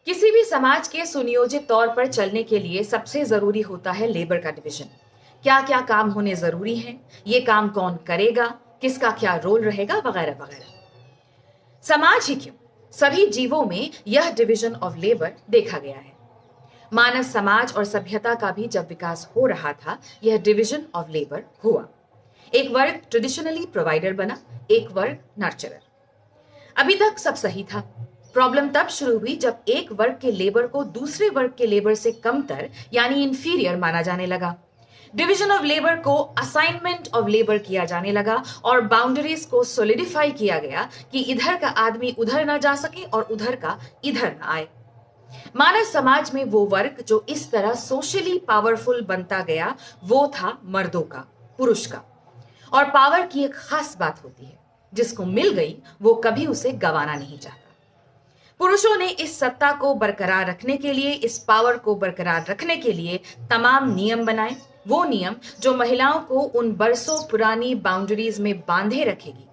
किसी भी समाज के सुनियोजित तौर पर चलने के लिए सबसे जरूरी होता है लेबर का डिवीजन। क्या क्या काम होने जरूरी हैं, ये काम कौन करेगा, किसका क्या रोल रहेगा, वगैरह वगैरह। समाज ही क्यों, सभी जीवों में यह डिवीजन ऑफ लेबर देखा गया है। मानव समाज और सभ्यता का भी जब विकास हो रहा था, यह डिवीजन ऑफ लेबर हुआ। एक वर्ग ट्रेडिशनली प्रोवाइडर बना, एक वर्ग नर्चरर। अभी तक सब सही था। प्रॉब्लम तब शुरू हुई जब एक वर्ग के लेबर को दूसरे वर्ग के लेबर से कमतर यानी इंफीरियर माना जाने लगा। डिवीजन ऑफ लेबर को असाइनमेंट ऑफ लेबर किया जाने लगा और बाउंड्रीज को सोलिडिफाई किया गया कि इधर का आदमी उधर ना जा सके और उधर का इधर ना आए। मानव समाज में वो वर्ग जो इस तरह सोशली पावरफुल बनता गया वो था मर्दों का, पुरुष का। और पावर की एक खास बात होती है, जिसको मिल गई वो कभी उसे गंवाना नहीं चाहता। पुरुषों ने इस सत्ता को बरकरार रखने के लिए, इस पावर को बरकरार रखने के लिए तमाम नियम बनाए। वो नियम जो महिलाओं को उन बरसों पुरानी बाउंड्रीज में बांधे रखेगी।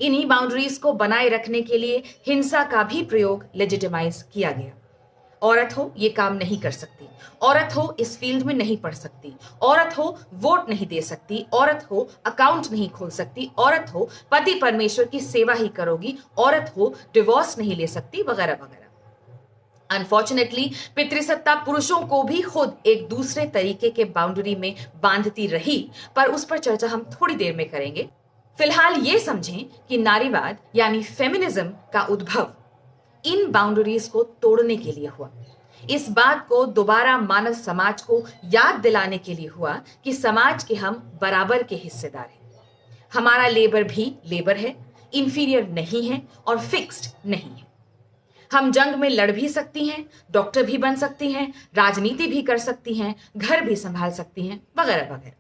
इन्हीं बाउंड्रीज को बनाए रखने के लिए हिंसा का भी प्रयोग लेजिटिमाइज किया गया। औरत हो ये काम नहीं कर सकती, औरत हो इस फील्ड में नहीं पढ़ सकती, औरत हो वोट नहीं दे सकती, औरत हो अकाउंट नहीं खोल सकती, औरत हो पति परमेश्वर की सेवा ही करोगी, औरत हो डिवोर्स नहीं ले सकती, वगैरह वगैरह। अनफॉर्चुनेटली पितृसत्ता पुरुषों को भी खुद एक दूसरे तरीके के बाउंड्री में बांधती रही, पर उस पर चर्चा हम थोड़ी देर में करेंगे। फिलहाल ये समझें कि नारीवाद यानी फेमिनिज्म का उद्भव इन बाउंड्रीज को तोड़ने के लिए हुआ। इस बात को दोबारा मानव समाज को याद दिलाने के लिए हुआ कि समाज के हम बराबर के हिस्सेदार हैं। हमारा लेबर भी लेबर है, इंफीरियर नहीं है और फिक्स्ड नहीं है। हम जंग में लड़ भी सकती हैं, डॉक्टर भी बन सकती हैं, राजनीति भी कर सकती हैं, घर भी संभाल सकती हैं, वगैरह वगैरह।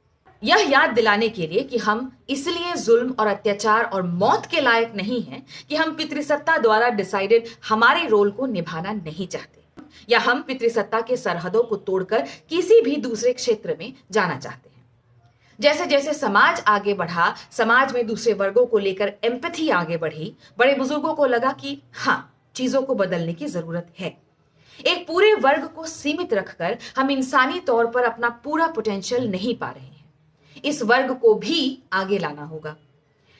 यह याद दिलाने के लिए कि हम इसलिए जुल्म और अत्याचार और मौत के लायक नहीं हैं कि हम पितृसत्ता द्वारा डिसाइडेड हमारे रोल को निभाना नहीं चाहते, या हम पितृसत्ता के सरहदों को तोड़कर किसी भी दूसरे क्षेत्र में जाना चाहते हैं। जैसे जैसे समाज आगे बढ़ा, समाज में दूसरे वर्गों को लेकर एम्पैथी आगे बढ़ी, बड़े बुजुर्गों को लगा कि हाँ, चीजों को बदलने की जरूरत है। एक पूरे वर्ग को सीमित रखकर हम इंसानी तौर पर अपना पूरा पोटेंशियल नहीं पा रहे हैं। इस वर्ग को भी आगे लाना होगा।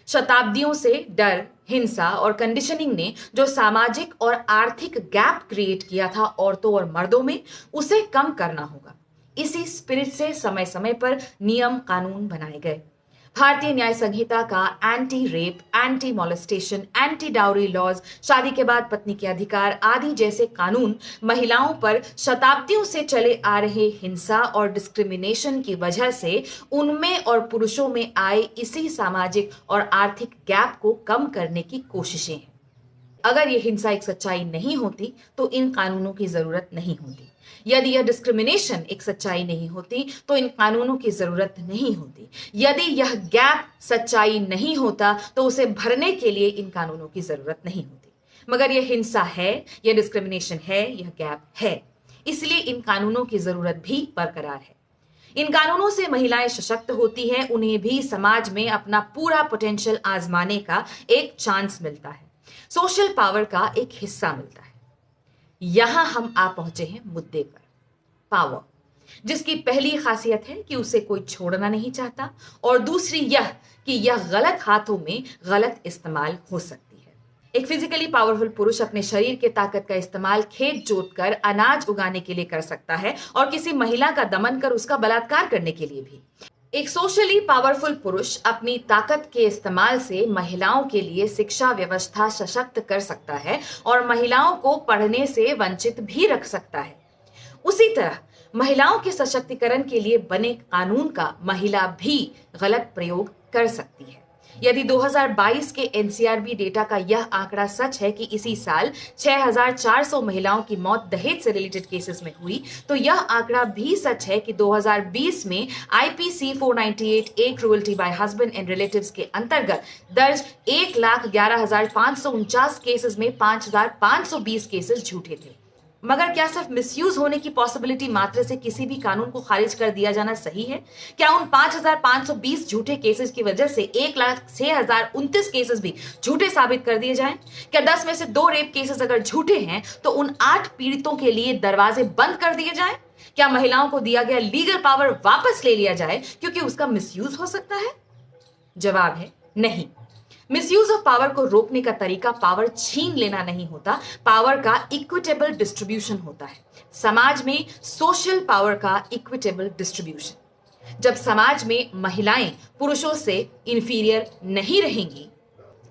शताब्दियों से डर, हिंसा और कंडीशनिंग ने जो सामाजिक और आर्थिक गैप क्रिएट किया था औरतों और मर्दों में, उसे कम करना होगा। इसी स्पिरिट से समय समय पर नियम कानून बनाए गए। भारतीय न्याय संहिता का anti rape, anti molestation, anti dowry laws, शादी के बाद पत्नी के अधिकार आदि जैसे कानून महिलाओं पर शताब्दियों से चले आ रहे हिंसा और डिस्क्रिमिनेशन की वजह से उनमें और पुरुषों में आए इसी सामाजिक और आर्थिक गैप को कम करने की कोशिशें हैं। अगर यह हिंसा एक सच्चाई नहीं होती तो इन कानूनों की जरूरत नहीं होती। यदि यह डिस्क्रिमिनेशन एक सच्चाई नहीं होती तो इन कानूनों की जरूरत नहीं होती। यदि यह गैप सच्चाई नहीं होता तो उसे भरने के लिए इन कानूनों की जरूरत नहीं होती। मगर यह हिंसा है, यह डिस्क्रिमिनेशन है, यह गैप है, इसलिए इन कानूनों की जरूरत भी बरकरार है। इन कानूनों से महिलाएं सशक्त होती हैं, उन्हें भी समाज में अपना पूरा पोटेंशियल आजमाने का एक चांस मिलता है, सोशल पावर का एक हिस्सा मिलता है। यहां हम आ पहुंचे हैं मुद्दे पर, पावर, जिसकी पहली खासियत है कि उसे कोई छोड़ना नहीं चाहता और दूसरी यह कि यह गलत हाथों में गलत इस्तेमाल हो सकती है। एक फिजिकली पावरफुल पुरुष अपने शरीर के ताकत का इस्तेमाल खेत जोतकर अनाज उगाने के लिए कर सकता है और किसी महिला का दमन कर उसका बलात्कार करने के लिए भी। एक सोशली पावरफुल पुरुष अपनी ताकत के इस्तेमाल से महिलाओं के लिए शिक्षा व्यवस्था सशक्त कर सकता है और महिलाओं को पढ़ने से वंचित भी रख सकता है। उसी तरह महिलाओं के सशक्तिकरण के लिए बने कानून का महिला भी गलत प्रयोग कर सकती है। यदि 2022 के एनसीआरबी डेटा का यह आंकड़ा सच है कि इसी साल 6,400 महिलाओं की मौत दहेज से रिलेटेड केसेस में हुई, तो यह आंकड़ा भी सच है कि 2020 में IPC 498 A cruelty bye husband and relatives के अंतर्गत दर्ज 1,11,549 केसेस में 5,520 केसेस झूठे थे। मगर क्या सिर्फ मिसयूज होने की पॉसिबिलिटी मात्र से किसी भी कानून को खारिज कर दिया जाना सही है? क्या उन 5,520 झूठे केसेस की वजह से 1,06,029 केसेस भी झूठे साबित कर दिए जाएं? क्या 10 में से 2 रेप केसेस अगर झूठे हैं तो उन 8 पीड़ितों के लिए दरवाजे बंद कर दिए जाएं? क्या महिलाओं को दिया गया लीगल पावर वापस ले लिया जाए क्योंकि उसका मिसयूज हो सकता है? जवाब है नहीं। मिसयूज ऑफ पावर को रोकने का तरीका पावर छीन लेना नहीं होता, पावर का इक्विटेबल डिस्ट्रीब्यूशन होता है। समाज में सोशल पावर का इक्विटेबल डिस्ट्रीब्यूशन। जब समाज में महिलाएं पुरुषों से इंफीरियर नहीं रहेंगी,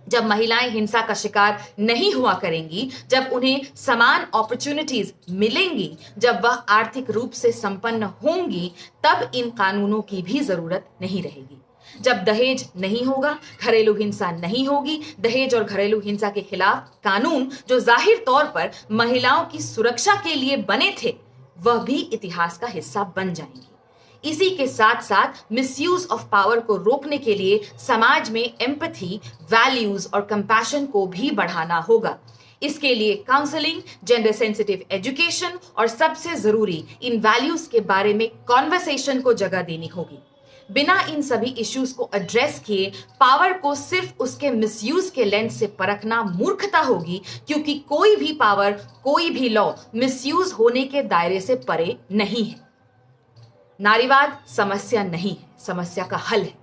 जब महिलाएं हिंसा का शिकार नहीं हुआ करेंगी, जब उन्हें समान अपॉर्चुनिटीज मिलेंगी, जब वह आर्थिक रूप से संपन्न होंगी, तब इन कानूनों की भी जरूरत नहीं रहेगी। जब दहेज नहीं होगा, घरेलू हिंसा नहीं होगी, दहेज और घरेलू हिंसा के खिलाफ कानून जो जाहिर तौर पर महिलाओं की सुरक्षा के लिए बने थे, वह भी इतिहास का हिस्सा बन जाएंगे। इसी के साथ साथ मिसयूज ऑफ पावर को रोकने के लिए समाज में एम्पैथी, वैल्यूज और कंपैशन को भी बढ़ाना होगा। इसके लिए काउंसलिंग, जेंडर सेंसिटिव एजुकेशन और सबसे जरूरी इन वैल्यूज के बारे में कॉन्वर्सेशन को जगह देनी होगी। बिना इन सभी इश्यूज को एड्रेस किए पावर को सिर्फ उसके मिसयूज के लेंस से परखना मूर्खता होगी, क्योंकि कोई भी पावर, कोई भी लॉ मिसयूज होने के दायरे से परे नहीं है। नारीवाद समस्या नहीं है, समस्या का हल है।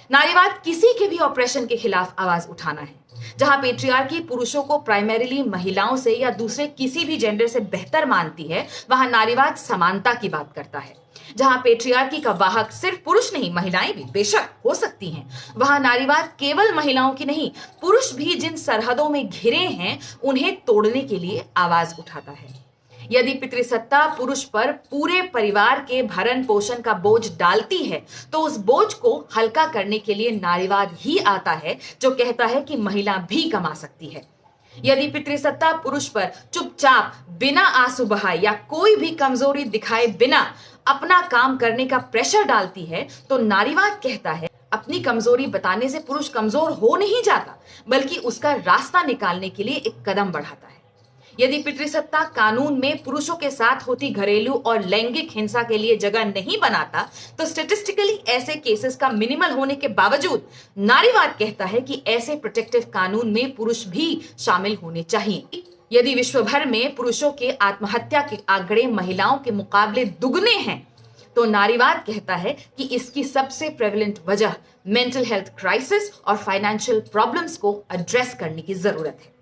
नारीवाद किसी के भी ऑपरेशन के खिलाफ आवाज उठाना है। जहां पेट्रियार्की पुरुषों को प्राइमरीली महिलाओं से या दूसरे किसी भी जेंडर से बेहतर मानती है, वहां नारीवाद समानता की बात करता है। जहां पेट्रियार्की का वाहक सिर्फ पुरुष नहीं, महिलाएं भी बेशक हो सकती हैं, वहां नारीवाद केवल महिलाओं की नहीं, पुरुष भी जिन सरहदों में घिरे हैं उन्हें तोड़ने के लिए आवाज उठाता है। यदि पितृसत्ता पुरुष पर पूरे परिवार के भरण पोषण का बोझ डालती है, तो उस बोझ को हल्का करने के लिए नारीवाद ही आता है, जो कहता है कि महिला भी कमा सकती है। यदि पितृसत्ता पुरुष पर चुपचाप बिना आंसू बहाए या कोई भी कमजोरी दिखाए बिना अपना काम करने का प्रेशर डालती है, तो नारीवाद कहता है अपनी कमजोरी बताने से पुरुष कमजोर हो नहीं जाता, बल्कि उसका रास्ता निकालने के लिए एक कदम बढ़ाता है। यदि पितृसत्ता कानून में पुरुषों के साथ होती घरेलू और लैंगिक हिंसा के लिए जगह नहीं बनाता, तो स्टैटिस्टिकली ऐसे केसेस का मिनिमल होने के बावजूद नारीवाद कहता है कि ऐसे प्रोटेक्टिव कानून में पुरुष भी शामिल होने चाहिए। यदि विश्व भर में पुरुषों के आत्महत्या के आंकड़े महिलाओं के मुकाबले दुगने हैं, तो नारीवाद कहता है कि इसकी सबसे प्रेवलेंट वजह मेंटल हेल्थ क्राइसिस और फाइनेंशियल प्रॉब्लम्स को एड्रेस करने की जरूरत है।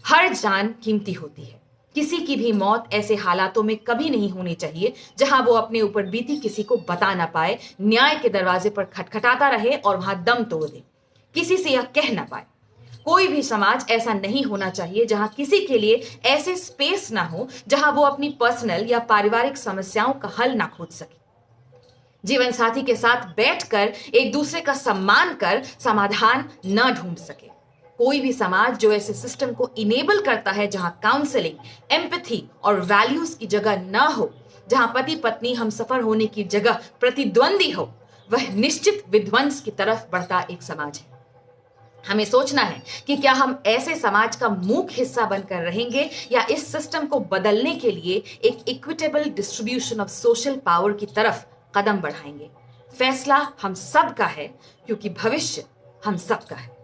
हर जान कीमती होती है। किसी की भी मौत ऐसे हालातों में कभी नहीं होनी चाहिए जहां वो अपने ऊपर बीती किसी को बता ना पाए, न्याय के दरवाजे पर खटखटाता रहे और वहां दम तोड़ दे, किसी से यह कह ना पाए। कोई भी समाज ऐसा नहीं होना चाहिए जहां किसी के लिए ऐसे स्पेस ना हो जहां वो अपनी पर्सनल या पारिवारिक समस्याओं का हल ना खोज सके। जीवन साथी के साथ बैठकर एक दूसरे का सम्मान कर समाधान न ढूंढ सके। कोई भी समाज जो ऐसे सिस्टम को इनेबल करता है जहां काउंसलिंग, एम्पैथी और वैल्यूज की जगह न हो, जहां पति पत्नी हमसफर होने की जगह प्रतिद्वंदी हो, वह निश्चित विध्वंस की तरफ बढ़ता एक समाज है। हमें सोचना है कि क्या हम ऐसे समाज का मूक हिस्सा बनकर रहेंगे या इस सिस्टम को बदलने के लिए एक equitable distribution of social power की तरफ कदम बढ़ाएंगे। फैसला हम सब का है, क्योंकि भविष्य हम सब का है।